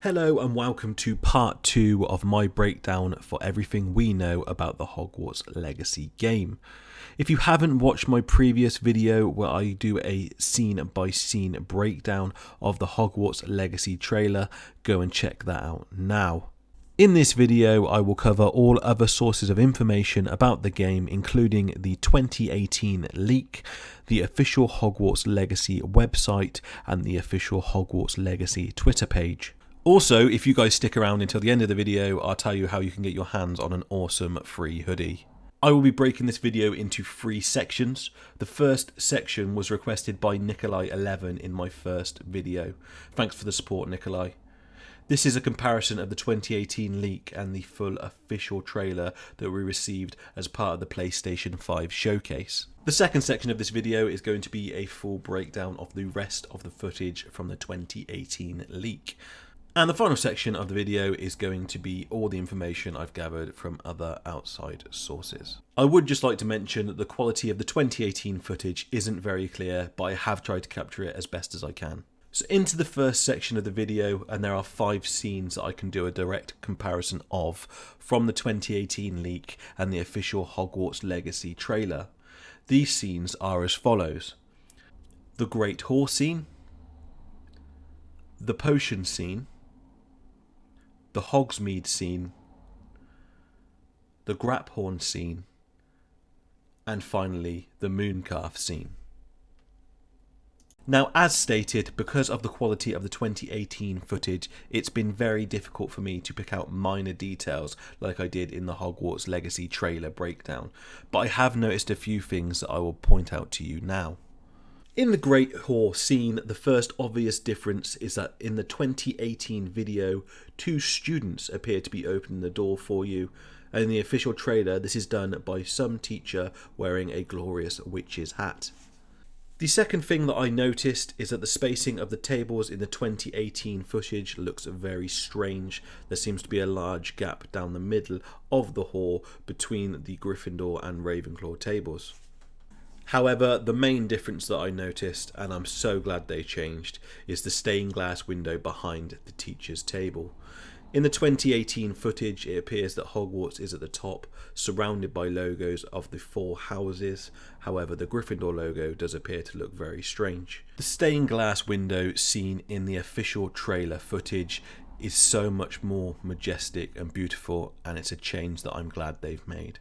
Hello and welcome to part 2 of my breakdown for everything we know about the Hogwarts Legacy game. If you haven't watched my previous video where I do a scene by scene breakdown of the Hogwarts Legacy trailer, go and check that out now. In this video I will cover all other sources of information about the game, including the 2018 leak, the official Hogwarts Legacy website and the official Hogwarts Legacy Twitter page. Also, if you guys stick around until the end of the video, I'll tell you how you can get your hands on an awesome free hoodie. I will be breaking this video into 3 sections. The first section was requested by Nikolai11 in my first video. Thanks for the support, Nikolai. This is a comparison of the 2018 leak and the full official trailer that we received as part of the PlayStation 5 showcase. The second section of this video is going to be a full breakdown of the rest of the footage from the 2018 leak. And the final section of the video is going to be all the information I've gathered from other outside sources. I would just like to mention that the quality of the 2018 footage isn't very clear, but I have tried to capture it as best as I can. So into the first section of the video, and there are 5 scenes that I can do a direct comparison of from the 2018 leak and the official Hogwarts Legacy trailer. These scenes are as follows: the Great Hall scene, the potion scene, the Hogsmeade scene, the Grap scene, and finally the Mooncalf scene. Now, as stated, because of the quality of the 2018 footage, it's been very difficult for me to pick out minor details like I did in the Hogwarts Legacy trailer breakdown, but I have noticed a few things that I will point out to you now. In the Great Hall scene, the first obvious difference is that in the 2018 video, 2 students appear to be opening the door for you, and in the official trailer this is done by some teacher wearing a glorious witch's hat. The second thing that I noticed is that the spacing of the tables in the 2018 footage looks very strange. There seems to be a large gap down the middle of the hall between the Gryffindor and Ravenclaw tables. However, the main difference that I noticed, and I'm so glad they changed, is the stained glass window behind the teacher's table. In the 2018 footage, it appears that Hogwarts is at the top, surrounded by logos of the 4 houses. However, the Gryffindor logo does appear to look very strange. The stained glass window seen in the official trailer footage is so much more majestic and beautiful, and it's a change that I'm glad they've made.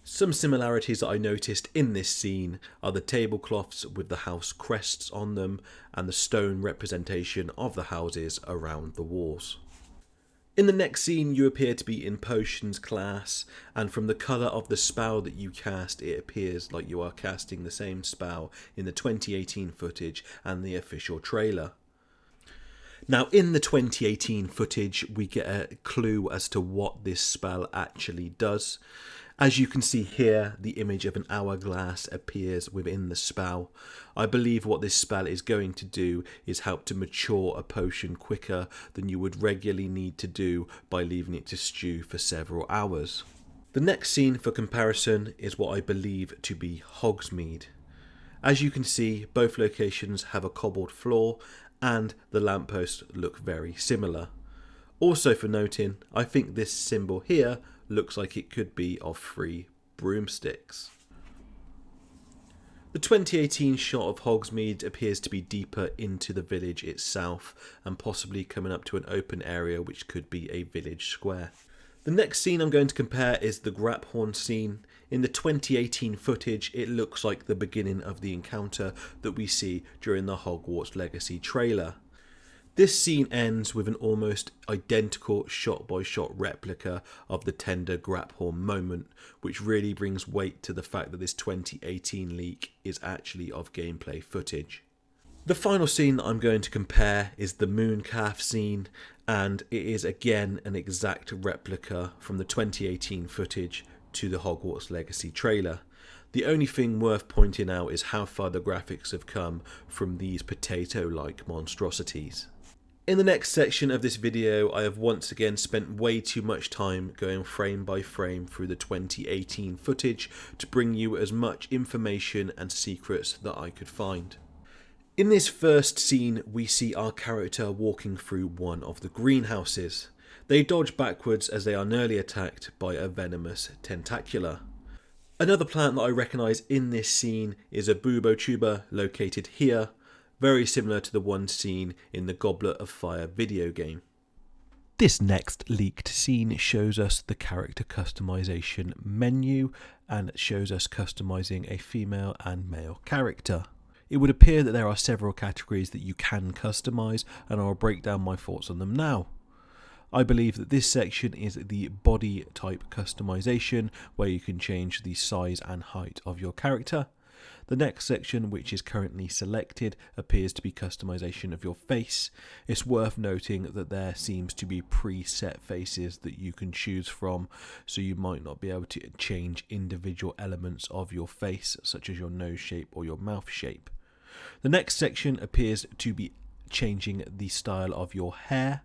Some similarities that I noticed in this scene are the tablecloths with the house crests on them and the stone representation of the houses around the walls. In the next scene you appear to be in potions class, and from the colour of the spell that you cast it appears like you are casting the same spell in the 2018 footage and the official trailer. Now, in the 2018 footage we get a clue as to what this spell actually does. As you can see here, the image of an hourglass appears within the spell. I believe what this spell is going to do is help to mature a potion quicker than you would regularly need to do by leaving it to stew for several hours. The next scene for comparison is what I believe to be Hogsmeade. As you can see, both locations have a cobbled floor and the lampposts look very similar. Also for noting, I think this symbol here looks like it could be of 3 broomsticks. The 2018 shot of Hogsmeade appears to be deeper into the village itself and possibly coming up to an open area which could be a village square. The next scene I'm going to compare is the Grap scene. In the 2018 footage it looks like the beginning of the encounter that we see during the Hogwarts Legacy trailer. This scene ends with an almost identical shot-by-shot replica of the tender Grap moment, which really brings weight to the fact that this 2018 leak is actually of gameplay footage. The final scene that I'm going to compare is the Mooncalf scene, and it is again an exact replica from the 2018 footage to the Hogwarts Legacy trailer. The only thing worth pointing out is how far the graphics have come from these potato-like monstrosities. In the next section of this video, I have once again spent way too much time going frame by frame through the 2018 footage to bring you as much information and secrets that I could find. In this first scene, we see our character walking through one of the greenhouses. They dodge backwards as they are nearly attacked by a venomous tentacula. Another plant that I recognise in this scene is a bubo tuber located here, very similar to the one seen in the Goblet of Fire video game. This next leaked scene shows us the character customization menu and shows us customizing a female and male character. It would appear that there are several categories that you can customize, and I'll break down my thoughts on them now. I believe that this section is the body type customization, where you can change the size and height of your character. The next section, which is currently selected, appears to be customization of your face. It's worth noting that there seems to be preset faces that you can choose from, so you might not be able to change individual elements of your face, such as your nose shape or your mouth shape. The next section appears to be changing the style of your hair.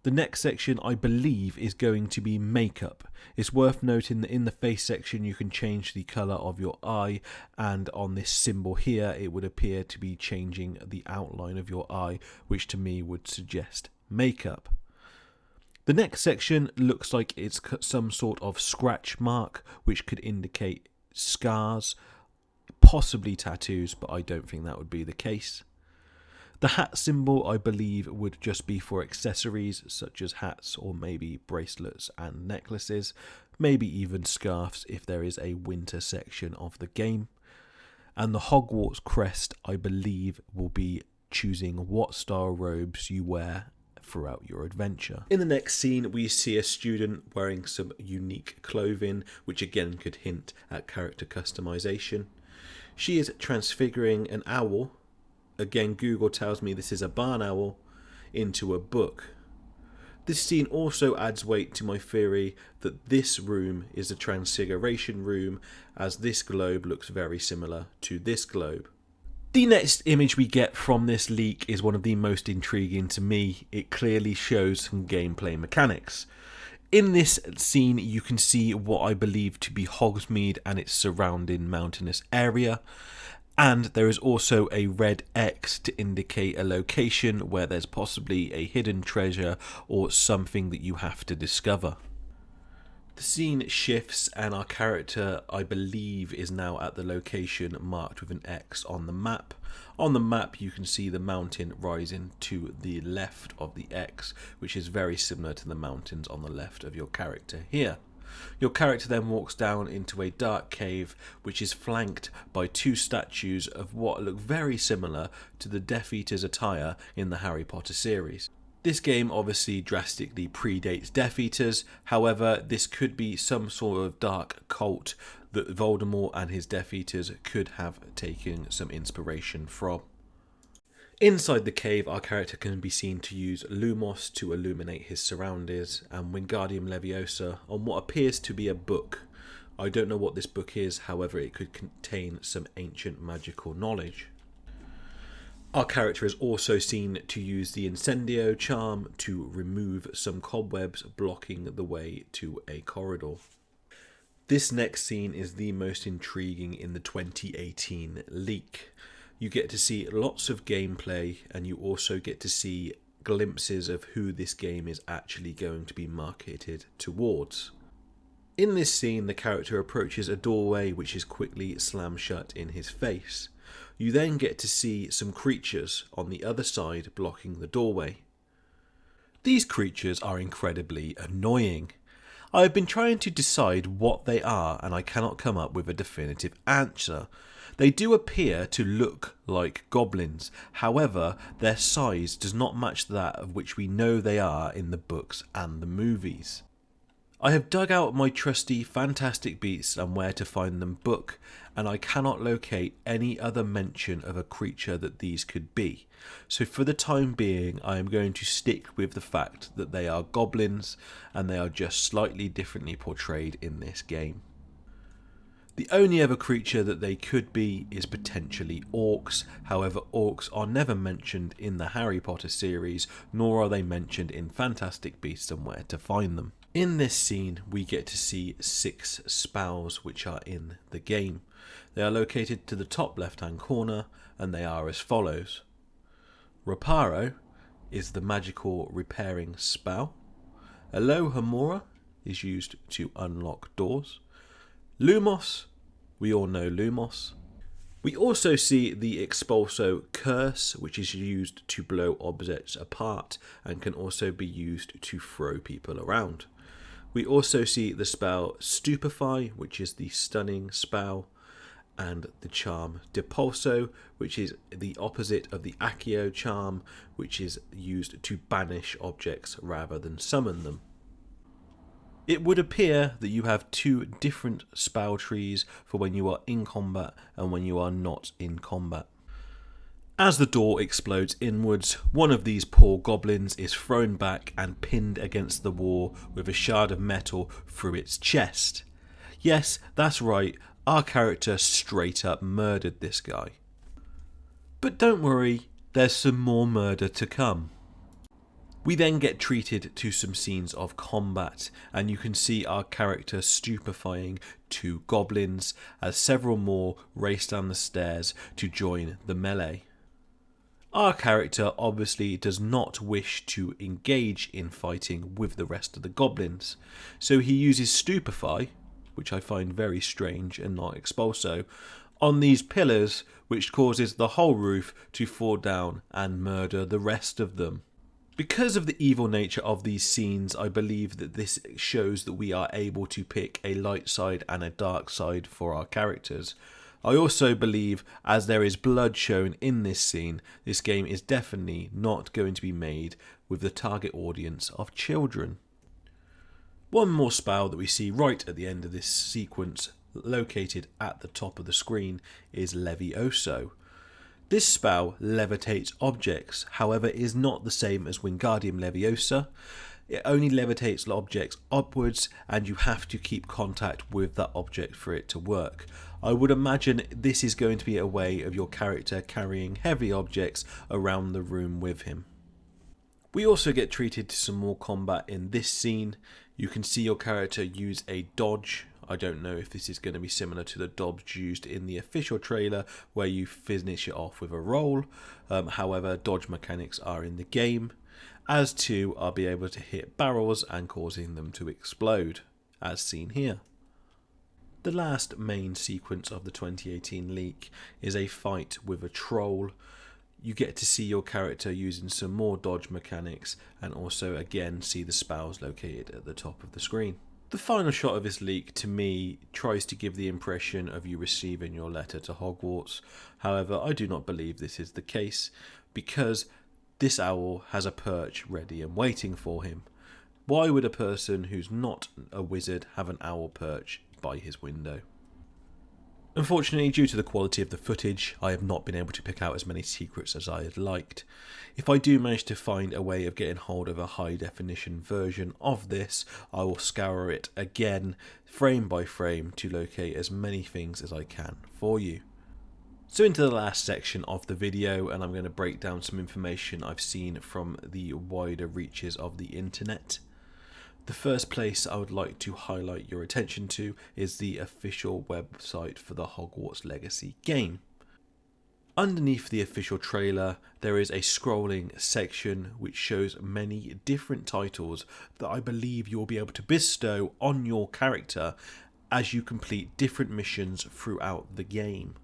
The next section, I believe, is going to be makeup. It's worth noting that in the face section you can change the colour of your eye, and on this symbol here it would appear to be changing the outline of your eye, which to me would suggest makeup. The next section looks like it's some sort of scratch mark, which could indicate scars, possibly tattoos, but I don't think that would be the case. The hat symbol, I believe, would just be for accessories such as hats or maybe bracelets and necklaces, maybe even scarves if there is a winter section of the game. And the Hogwarts crest, I believe, will be choosing what style robes you wear throughout your adventure. In the next scene, we see a student wearing some unique clothing, which again could hint at character customization. She is transfiguring an owl. Again, Google tells me this is a barn owl, into a book. This scene also adds weight to my theory that this room is a transfiguration room, as this globe looks very similar to this globe. The next image we get from this leak is one of the most intriguing to me. It clearly shows some gameplay mechanics. In this scene, you can see what I believe to be Hogsmeade and its surrounding mountainous area. And there is also a red X to indicate a location where there's possibly a hidden treasure or something that you have to discover. The scene shifts and our character, I believe, is now at the location marked with an X on the map. On the map you can see the mountain rising to the left of the X, which is very similar to the mountains on the left of your character here. Your character then walks down into a dark cave, which is flanked by two statues of what look very similar to the Death Eater's attire in the Harry Potter series. This game obviously drastically predates Death Eaters, however this could be some sort of dark cult that Voldemort and his Death Eaters could have taken some inspiration from. Inside the cave, our character can be seen to use Lumos to illuminate his surroundings and Wingardium Leviosa on what appears to be a book. I don't know what this book is, however it could contain some ancient magical knowledge. Our character is also seen to use the Incendio charm to remove some cobwebs blocking the way to a corridor. This next scene is the most intriguing in the 2018 leak. You get to see lots of gameplay and you also get to see glimpses of who this game is actually going to be marketed towards. In this scene, the character approaches a doorway which is quickly slammed shut in his face. You then get to see some creatures on the other side blocking the doorway. These creatures are incredibly annoying. I have been trying to decide what they are and I cannot come up with a definitive answer. They do appear to look like goblins, however their size does not match that of which we know they are in the books and the movies. I have dug out my trusty Fantastic Beasts and Where to Find Them book, and I cannot locate any other mention of a creature that these could be. So for the time being, I am going to stick with the fact that they are goblins, and they are just slightly differently portrayed in this game. The only other creature that they could be is potentially orcs, however orcs are never mentioned in the Harry Potter series, nor are they mentioned in Fantastic Beasts and Where to Find Them. In this scene we get to see 6 spells which are in the game. They are located to the top left hand corner and they are as follows. Reparo is the magical repairing spell. Alohomora is used to unlock doors. Lumos, we all know Lumos. We also see the Expulso Curse, which is used to blow objects apart and can also be used to throw people around. We also see the spell Stupefy, which is the stunning spell, and the charm Depulso, which is the opposite of the Accio charm, which is used to banish objects rather than summon them. It would appear that you have two different spell trees for when you are in combat and when you are not in combat. As the door explodes inwards, one of these poor goblins is thrown back and pinned against the wall with a shard of metal through its chest. Yes, that's right, our character straight up murdered this guy. But don't worry, there's some more murder to come. We then get treated to some scenes of combat, and you can see our character stupefying two goblins as several more race down the stairs to join the melee. Our character obviously does not wish to engage in fighting with the rest of the goblins, so he uses Stupefy, which I find very strange and not Expulso, on these pillars, which causes the whole roof to fall down and murder the rest of them. Because of the evil nature of these scenes, I believe that this shows that we are able to pick a light side and a dark side for our characters. I also believe, as there is blood shown in this scene, this game is definitely not going to be made with the target audience of children. One more spell that we see right at the end of this sequence, located at the top of the screen, is Levioso. This spell levitates objects, however is not the same as Wingardium Leviosa. It only levitates objects upwards and you have to keep contact with that object for it to work. I would imagine this is going to be a way of your character carrying heavy objects around the room with him. We also get treated to some more combat in this scene. You can see your character use a dodge. I don't know if this is going to be similar to the dodge used in the official trailer where you finish it off with a roll. However, dodge mechanics are in the game, as too are be able to hit barrels and causing them to explode, as seen here. The last main sequence of the 2018 leak is a fight with a troll. You get to see your character using some more dodge mechanics and also again see the spells located at the top of the screen. The final shot of this leak, to me, tries to give the impression of you receiving your letter to Hogwarts. However, I do not believe this is the case, because this owl has a perch ready and waiting for him. Why would a person who's not a wizard have an owl perch by his window? Unfortunately, due to the quality of the footage, I have not been able to pick out as many secrets as I had liked. If I do manage to find a way of getting hold of a high definition version of this, I will scour it again, frame by frame, to locate as many things as I can for you. So into the last section of the video, and I'm going to break down some information I've seen from the wider reaches of the internet. The first place I would like to highlight your attention to is the official website for the Hogwarts Legacy game. Underneath the official trailer, there is a scrolling section which shows many different titles that I believe you'll be able to bestow on your character as you complete different missions throughout the game.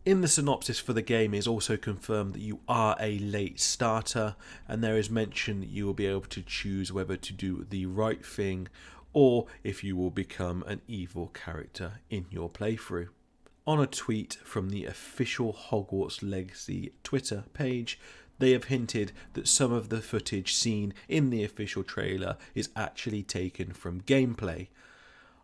In the synopsis for the game is also confirmed that you are a late starter, and there is mention that you will be able to choose whether to do the right thing or if you will become an evil character in your playthrough. On a tweet from the official Hogwarts Legacy Twitter page, they have hinted that some of the footage seen in the official trailer is actually taken from gameplay.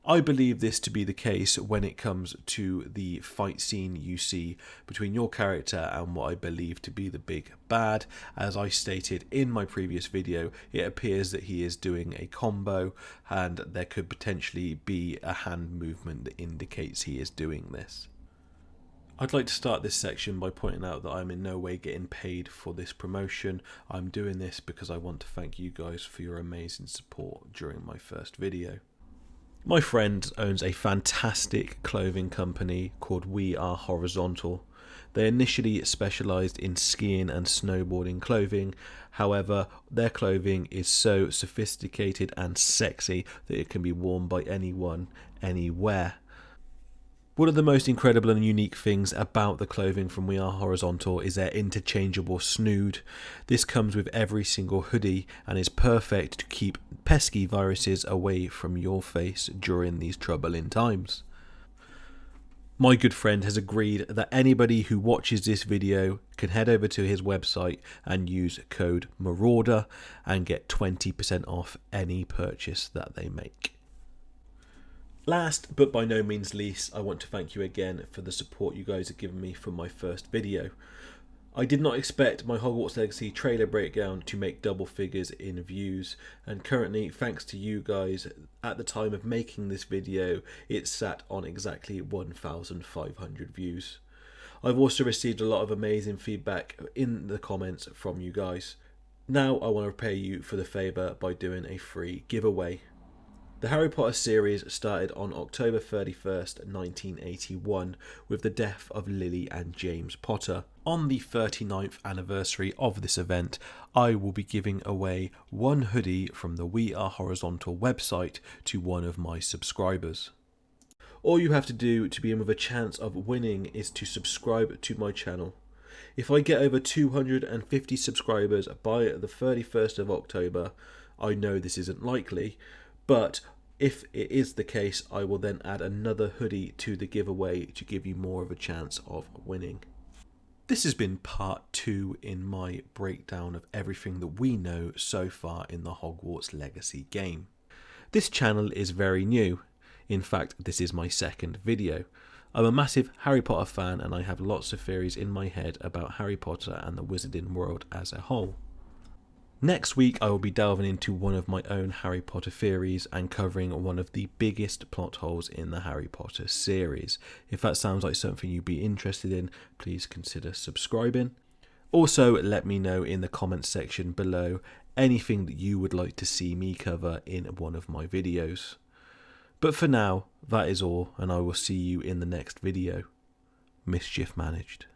I believe this to be the case when it comes to the fight scene you see between your character and what I believe to be the big bad. As I stated in my previous video, it appears that he is doing a combo and there could potentially be a hand movement that indicates he is doing this. I'd like to start this section by pointing out that I'm in no way getting paid for this promotion. I'm doing this because I want to thank you guys for your amazing support during my first video. My friend owns a fantastic clothing company called We Are Horizontal. They initially specialised in skiing and snowboarding clothing, however, their clothing is so sophisticated and sexy that it can be worn by anyone, anywhere. One of the most incredible and unique things about the clothing from We Are Horizontal is their interchangeable snood. This comes with every single hoodie and is perfect to keep pesky viruses away from your face during these troubling times. My good friend has agreed that anybody who watches this video can head over to his website and use code Marauder and get 20% off any purchase that they make. Last but by no means least, I want to thank you again for the support you guys have given me for my first video. I did not expect my Hogwarts Legacy trailer breakdown to make double figures in views, and currently, thanks to you guys, at the time of making this video, it sat on exactly 1,500 views. I've also received a lot of amazing feedback in the comments from you guys. Now I want to repay you for the favour by doing a free giveaway. The Harry Potter series started on October 31st, 1981 with the death of Lily and James Potter. On the 39th anniversary of this event, I will be giving away one hoodie from the We Are Horizontal website to one of my subscribers. All you have to do to be in with a chance of winning is to subscribe to my channel. If I get over 250 subscribers by the 31st of October, I know this isn't likely, but if it is the case, I will then add another hoodie to the giveaway to give you more of a chance of winning. This has been part 2 in my breakdown of everything that we know so far in the Hogwarts Legacy game. This channel is very new. In fact, this is my second video. I'm a massive Harry Potter fan and I have lots of theories in my head about Harry Potter and the wizarding world as a whole. Next week I will be delving into one of my own Harry Potter theories and covering one of the biggest plot holes in the Harry Potter series. If that sounds like something you'd be interested in, please consider subscribing. Also, let me know in the comments section below anything that you would like to see me cover in one of my videos. But for now, that is all, and I will see you in the next video. Mischief managed.